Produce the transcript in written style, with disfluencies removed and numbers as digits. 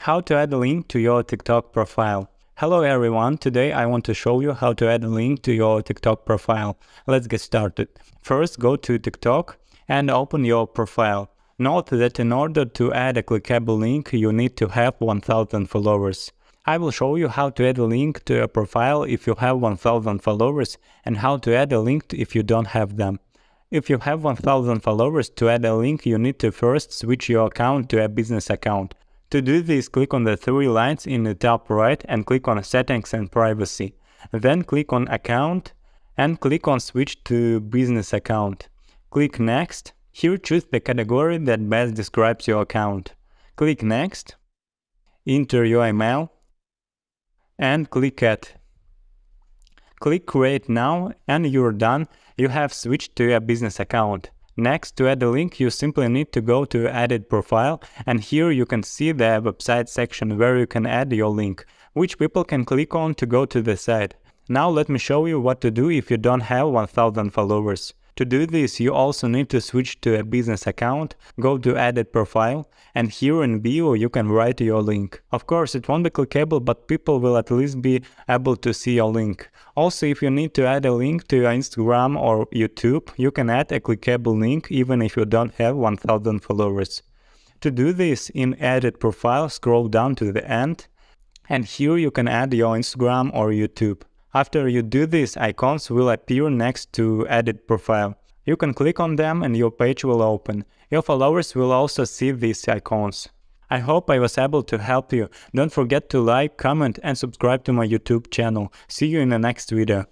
How to add a link to your TikTok profile. Hello everyone, today I want to show you how to add a link to your TikTok profile. Let's get started. First, go to TikTok and open your profile. Note that in order to add a clickable link, you need to have 1000 followers. I will show you how to add a link to your profile if you have 1000 followers and how to add a link if you don't have them. If you have 1000 followers, to add a link, you need to first switch your account to a business account. To do this, click on the three lines in the top right and click on Settings and Privacy. Then click on Account and click on Switch to Business Account. Click Next. Here choose the category that best describes your account. Click Next. Enter your email and click Add. Click Create Now and you're done. You have switched to a business account. Next, to add a link, you simply need to go to Edit Profile, and here you can see the website section where you can add your link, which people can click on to go to the site. Now let me show you what to do if you don't have 1000 followers. To do this, you also need to switch to a business account, go to Edit Profile, and here in Bio you can write your link. Of course, it won't be clickable, but people will at least be able to see your link. Also, if you need to add a link to your Instagram or YouTube, you can add a clickable link even if you don't have 1000 followers. To do this, in Edit Profile, scroll down to the end, and here you can add your Instagram or YouTube. After you do this, icons will appear next to Edit Profile. You can click on them and your page will open. Your followers will also see these icons. I hope I was able to help you. Don't forget to like, comment and subscribe to my YouTube channel. See you in the next video.